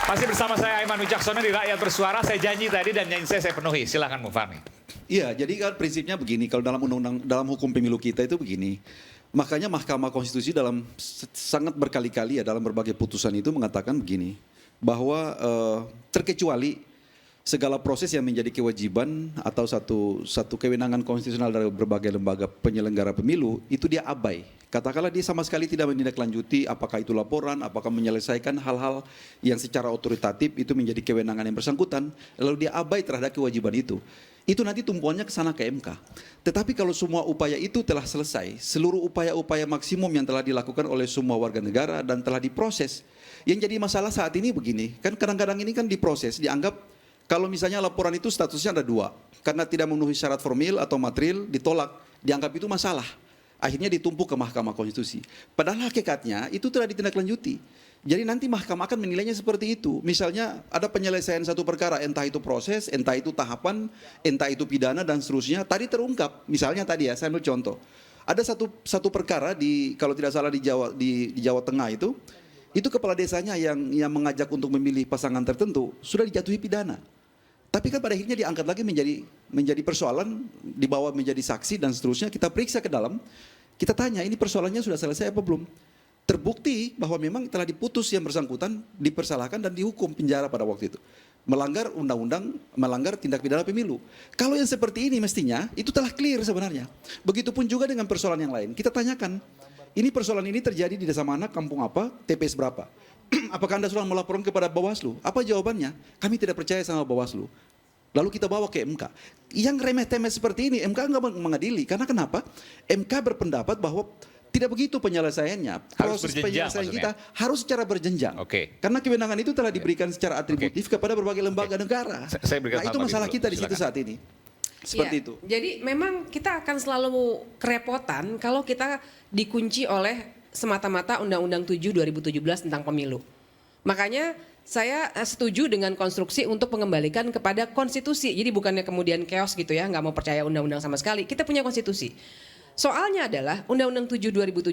Masih bersama saya Aiman Wicaksono di Rakyat Bersuara. Saya janji tadi dan janji saya penuhi. Silakan Bung Fahmi. Iya, jadi kan prinsipnya begini, kalau dalam undang-undang, dalam hukum pemilu kita itu begini. Makanya Mahkamah Konstitusi dalam sangat berkali-kali ya dalam berbagai putusan itu mengatakan begini, bahwa terkecuali segala proses yang menjadi kewajiban atau satu kewenangan konstitusional dari berbagai lembaga penyelenggara pemilu itu dia abai. Katakanlah dia sama sekali tidak menindaklanjuti apakah itu laporan, apakah menyelesaikan hal-hal yang secara otoritatif itu menjadi kewenangan yang bersangkutan, lalu dia abai terhadap kewajiban itu. Itu nanti tumpuannya ke sana ke MK. Tetapi kalau semua upaya itu telah selesai, seluruh upaya-upaya maksimum yang telah dilakukan oleh semua warga negara dan telah diproses. Yang jadi masalah saat ini begini, kan kadang-kadang ini kan diproses, dianggap kalau misalnya laporan itu statusnya ada dua, karena tidak memenuhi syarat formil atau material ditolak, dianggap itu masalah. Akhirnya ditumpuk ke Mahkamah Konstitusi. Padahal hakikatnya itu telah ditindaklanjuti. Jadi nanti mahkamah akan menilainya seperti itu. Misalnya ada penyelesaian satu perkara, entah itu proses, entah itu tahapan, entah itu pidana dan seterusnya. Tadi terungkap, misalnya tadi ya, saya ambil contoh. Ada satu perkara di kalau tidak salah di Jawa Tengah itu kepala desanya yang mengajak untuk memilih pasangan tertentu sudah dijatuhi pidana. Tapi kan pada akhirnya diangkat lagi menjadi persoalan, dibawa menjadi saksi dan seterusnya. Kita periksa ke dalam, kita tanya ini persoalannya sudah selesai apa belum? Terbukti bahwa memang telah diputus yang bersangkutan, dipersalahkan dan dihukum penjara pada waktu itu. Melanggar undang-undang, melanggar tindak pidana pemilu. Kalau yang seperti ini mestinya itu telah clear sebenarnya. Begitupun juga dengan persoalan yang lain. Kita tanyakan, ini persoalan ini terjadi di desa mana, kampung apa, TPS berapa? Apakah Anda sudah melaporkan kepada Bawaslu? Apa jawabannya? Kami tidak percaya sama Bawaslu. Lalu kita bawa ke MK. Yang remeh-temeh seperti ini MK nggak mengadili. Karena kenapa? MK berpendapat bahwa tidak begitu penyelesaiannya. Proses penyelesaian kita harus secara berjenjang. Oke. Karena kewenangan itu telah diberikan secara atributif kepada berbagai lembaga negara. Nah itu masalah kita di situ saat ini. Seperti itu. Jadi memang kita akan selalu kerepotan kalau kita dikunci oleh semata-mata Undang-Undang 7 2017 tentang pemilu. Makanya saya setuju dengan konstruksi untuk mengembalikan kepada konstitusi. Jadi bukannya kemudian chaos gitu ya, nggak mau percaya undang-undang sama sekali. Kita punya konstitusi. Soalnya adalah Undang-Undang 7 2017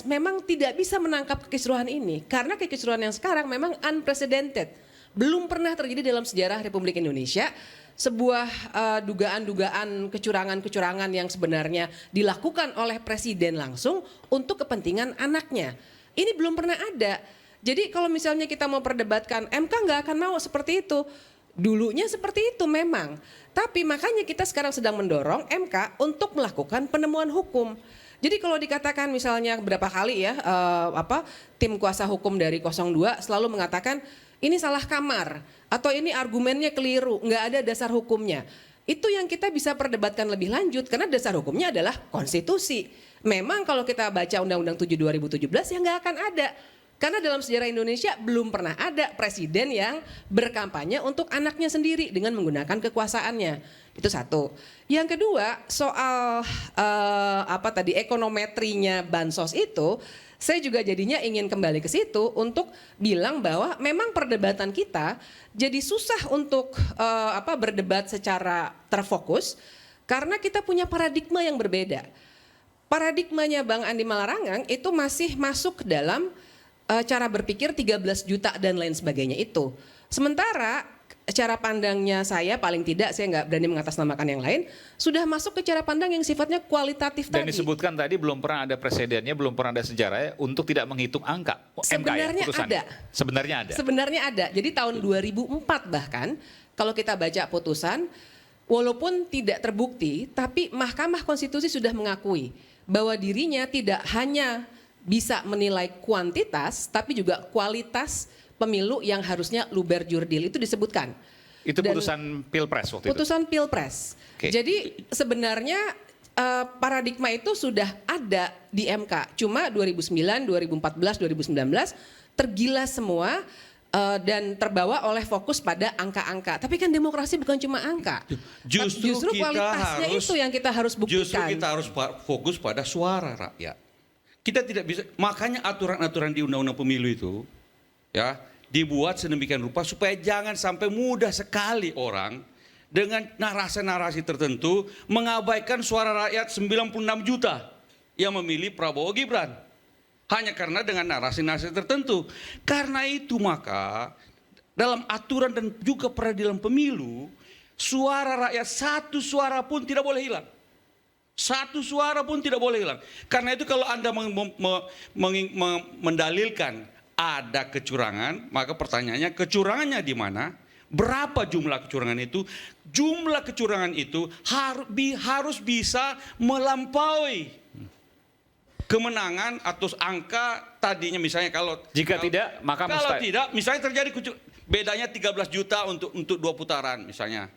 memang tidak bisa menangkap kekisruhan ini. Karena kekisruhan yang sekarang memang unprecedented. Belum pernah terjadi dalam sejarah Republik Indonesia sebuah dugaan-dugaan kecurangan-kecurangan yang sebenarnya dilakukan oleh presiden langsung untuk kepentingan anaknya. Ini belum pernah ada. Jadi kalau misalnya kita mau perdebatkan, MK nggak akan mau seperti itu. Dulunya seperti itu memang. Tapi makanya kita sekarang sedang mendorong MK untuk melakukan penemuan hukum. Jadi kalau dikatakan misalnya berapa kali ya tim kuasa hukum dari 02 selalu mengatakan ini salah kamar atau ini argumennya keliru, nggak ada dasar hukumnya. Itu yang kita bisa perdebatkan lebih lanjut karena dasar hukumnya adalah konstitusi. Memang kalau kita baca Undang-Undang 7 2017 ya nggak akan ada. Karena dalam sejarah Indonesia belum pernah ada presiden yang berkampanye untuk anaknya sendiri dengan menggunakan kekuasaannya. Itu satu. Yang kedua soal ekonometrinya bansos itu, saya juga jadinya ingin kembali ke situ untuk bilang bahwa memang perdebatan kita jadi susah untuk berdebat secara terfokus karena kita punya paradigma yang berbeda. Paradigmanya Bang Andi Malarangang itu masih masuk ke dalam cara berpikir 13 juta dan lain sebagainya itu. Sementara cara pandangnya saya paling tidak, saya nggak berani mengatasnamakan yang lain, sudah masuk ke cara pandang yang sifatnya kualitatif dan tadi. Dan disebutkan tadi belum pernah ada presidennya, belum pernah ada sejarahnya untuk tidak menghitung angka. Sebenarnya MK ya, ada. Sebenarnya ada. Sebenarnya ada. Jadi tahun 2004 bahkan, kalau kita baca putusan, walaupun tidak terbukti, tapi Mahkamah Konstitusi sudah mengakui bahwa dirinya tidak hanya bisa menilai kuantitas, tapi juga kualitas pemilu yang harusnya luber jurdil itu disebutkan. Itu putusan Pilpres waktu itu? Putusan Pilpres. Okay. Jadi sebenarnya paradigma itu sudah ada di MK. Cuma 2009, 2014, 2019 tergilas semua dan terbawa oleh fokus pada angka-angka. Tapi kan demokrasi bukan cuma angka. Justru kualitasnya itu yang kita harus buktikan. Justru kita harus fokus pada suara rakyat. Kita tidak bisa, makanya aturan-aturan di Undang-Undang Pemilu itu ya dibuat sedemikian rupa supaya jangan sampai mudah sekali orang dengan narasi-narasi tertentu mengabaikan suara rakyat 96 juta yang memilih Prabowo Gibran. Hanya karena dengan narasi-narasi tertentu. Karena itu maka dalam aturan dan juga peradilan pemilu, suara rakyat satu suara pun tidak boleh hilang. Satu suara pun tidak boleh hilang. Karena itu kalau Anda mendalilkan ada kecurangan, maka pertanyaannya kecurangannya di mana? Berapa jumlah kecurangan itu? Jumlah kecurangan itu harus bisa melampaui kemenangan atau angka tadinya, misalnya kalau Tidak, maka kalau mustahil. tidak, misalnya terjadi bedanya 13 juta untuk 2 putaran misalnya.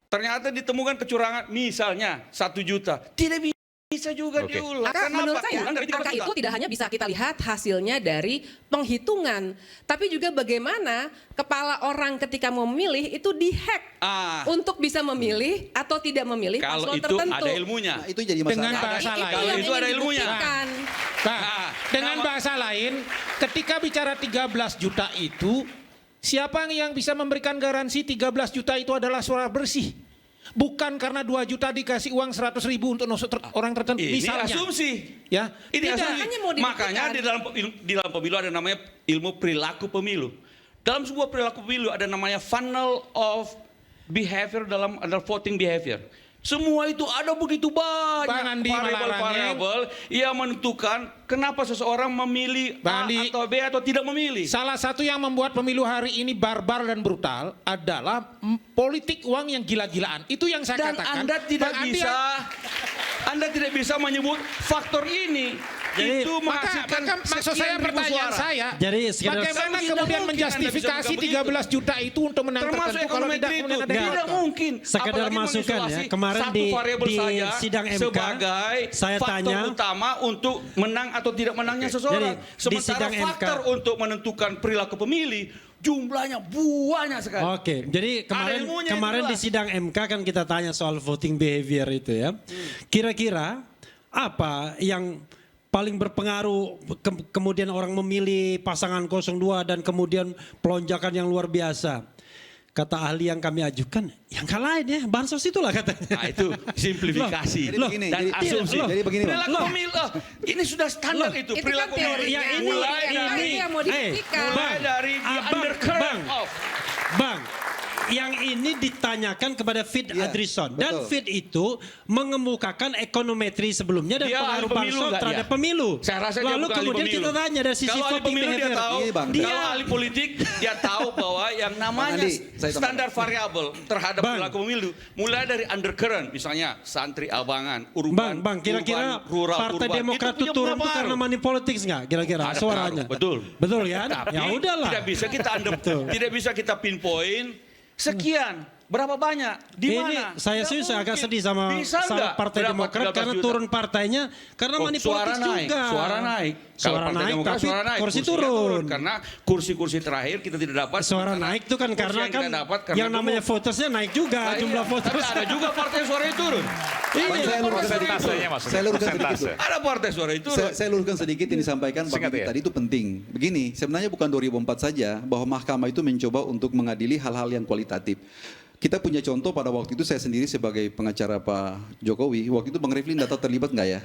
Ternyata ditemukan kecurangan misalnya 1 juta. Tidak bisa juga Oke. diulang. Maka Kenapa? menurut saya Kurang dari 13 angka juta. itu tidak hanya bisa kita lihat hasilnya dari penghitungan, tapi juga bagaimana kepala orang ketika mau memilih itu dihack untuk bisa memilih atau tidak memilih Kalau paslon itu tertentu. ada ilmunya. Nah, itu jadi masalah. Dengan bahasa Itu lain. Kalau yang itu ingin ada ilmunya. dibuktikan. Nah, dengan bahasa lain, ketika bicara 13 juta itu, siapa yang bisa memberikan garansi 13 juta itu adalah suara bersih? Bukan karena 2 juta dikasih uang 100.000 untuk nusuk orang tertentu. Ini Misalnya. asumsi. Ya. Ini Tidak, asumsi. makanya mau dibuktikan. Makanya di dalam pemilu ada namanya ilmu perilaku pemilu. Dalam sebuah perilaku pemilu ada namanya funnel of behavior dalam voting behavior. Semua itu ada begitu Bang banyak Andi variabel yang menentukan kenapa seseorang memilih A Bang Andi, atau B atau tidak memilih. salah satu yang membuat pemilu hari ini barbar dan brutal adalah politik uang yang gila-gilaan. Itu yang saya Dan katakan. Anda tidak Bang Andi, Anda tidak bisa menyebut faktor ini. Jadi, Itu menghasilkan maka maksud saya, sekian ribu pertanyaan suara. saya, Jadi sekedar bagaimana Tidak kemudian mungkin menjustifikasi Anda bisa 13 juta itu untuk menang Termasuk tertentu kalau tidak ekonometri kemudian itu ada tidak faktor? mungkin. Sekedar Apalagi masukan ya, mengisolasi kemarin satu variabel di saja sidang MK, sebagai saya faktor tanya, utama untuk menang atau tidak menangnya seseorang. Jadi, di Sementara sidang MK, faktor untuk menentukan perilaku pemilih jumlahnya banyak sekali. Oke, jadi ilmunya kemarin itu di sidang MK kan kita tanya soal voting behavior itu ya. Kira-kira apa yang paling berpengaruh kemudian orang memilih pasangan 02 dan kemudian pelonjakan yang luar biasa? Kata ahli yang kami ajukan, yang lain ya, bansos itulah katanya. Nah itu simplifikasi Jadi begini, dan jadi- asumsi. jadi begini, Bang. Perilaku pemilu, ini sudah standar itu. Itu kan Perilaku teori pemilu. yang yang ini- mulai itu dari yang mau dibuktikan. mulai dari the undercurrent of Bang, yang ini ditanyakan kepada Fit Iya, Adrison dan betul. Fit itu mengemukakan ekonometri sebelumnya dan Dia ahli pengaruh pemilu bansos nggak terhadap dia? pemilu. Saya rasa dia Lalu bukan ahli kemudian pemilu. kita tanya dari sisi Kalau ahli voting pemilu dia behavior. tahu, Iya, Bang. kalau ahli politik dia tahu bahwa yang namanya Andi, saya tambahkan. standar variabel terhadap Bang. perilaku pemilu mulai dari undercurrent, misalnya santri abangan, urban, Bang, kira-kira urban, rural, Partai urban. Demokrat itu punya turun itu pengaruh. karena money politics nggak? Kira-kira Ada suaranya? pengaruh, betul. Betul kan? Tapi Ya udahlah. tidak bisa kita tidak bisa kita pinpoint sekian. Berapa banyak? Di Ini mana? saya Nggak sih agak mungkin. sedih sama Bisa nggak? Partai Berapa? Demokrat 13 karena juta? turun partainya karena money Suara politics naik, juga. suara naik. Kalau Suara Partai naik Demokrat tapi suara naik, kursi kursinya turun. Karena kursi-kursi terakhir kita tidak dapat. Suara Karena naik itu kan kursi karena yang kita kan dapat karena yang namanya dulu- votersnya naik juga Nah, jumlah iya. voters. Tapi ada juga partai yang suaranya turun. Iya. Saya luruskan Persentasenya maksudnya. Saya luruskan sedikit. Persentase. tuh. Ada partai suara itu turun. Saya luruskan sedikit yang disampaikan Bang Singkat Andi ya. tadi itu penting. Begini, sebenarnya bukan 2004 saja bahwa mahkamah itu mencoba untuk mengadili hal-hal yang kualitatif. Kita punya contoh pada waktu itu saya sendiri sebagai pengacara Pak Jokowi, waktu itu Bang Riflin data terlibat nggak ya?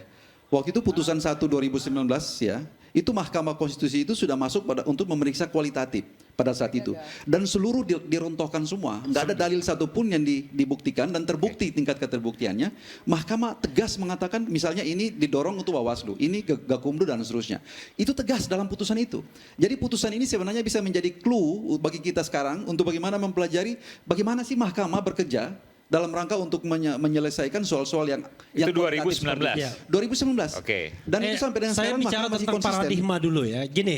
Waktu itu putusan 1 2019 ya, itu Mahkamah Konstitusi itu sudah masuk untuk memeriksa kualitatif pada saat itu. Dan seluruh dirontokkan semua, nggak ada dalil satupun yang dibuktikan dan terbukti tingkat keterbuktiannya. Mahkamah tegas mengatakan misalnya ini didorong untuk Bawaslu, ini Gakumdu dan seterusnya. Itu tegas dalam putusan itu. Jadi putusan ini sebenarnya bisa menjadi clue bagi kita sekarang untuk bagaimana mempelajari bagaimana sih Mahkamah bekerja dalam rangka untuk menyelesaikan soal-soal yang Itu kualitatif 2019. seperti itu. 2019. Oke. Dan itu sampai dengan saya sekarang bicara Mahkamah masih tentang konsisten. paradigma dulu ya. Gini,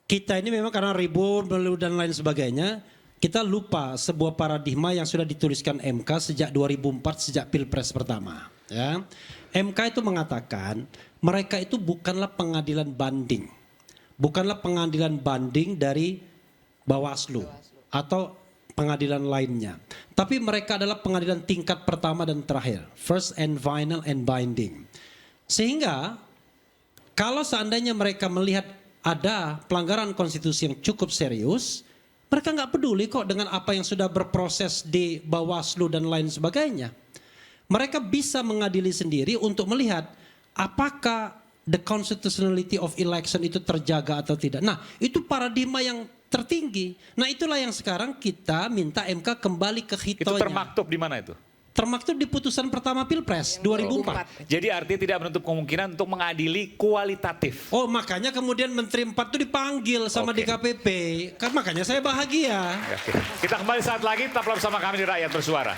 kita ini memang karena ribut dan lain sebagainya, kita lupa sebuah paradigma yang sudah dituliskan MK sejak 2004 sejak Pilpres pertama. Ya, MK itu mengatakan mereka itu bukanlah pengadilan banding, bukanlah pengadilan banding dari Bawaslu atau pengadilan lainnya. Tapi mereka adalah pengadilan tingkat pertama dan terakhir. First and final and binding. Sehingga kalau seandainya mereka melihat ada pelanggaran konstitusi yang cukup serius, mereka nggak peduli kok dengan apa yang sudah berproses di Bawaslu dan lain sebagainya. Mereka bisa mengadili sendiri untuk melihat apakah the constitutionality of election itu terjaga atau tidak. Nah, itu paradigma yang tertinggi. Nah, itulah yang sekarang kita minta MK kembali ke Itu hitonya. termaktub di mana itu? Termaktub di putusan pertama Pilpres 2004. Jadi artinya tidak menutup kemungkinan untuk mengadili kualitatif. Oh, makanya kemudian Menteri 4 itu dipanggil sama Oke. DKPP. Kan makanya saya bahagia. Oke. Kita kembali saat lagi, tetaplah bersama kami di Rakyat Bersuara.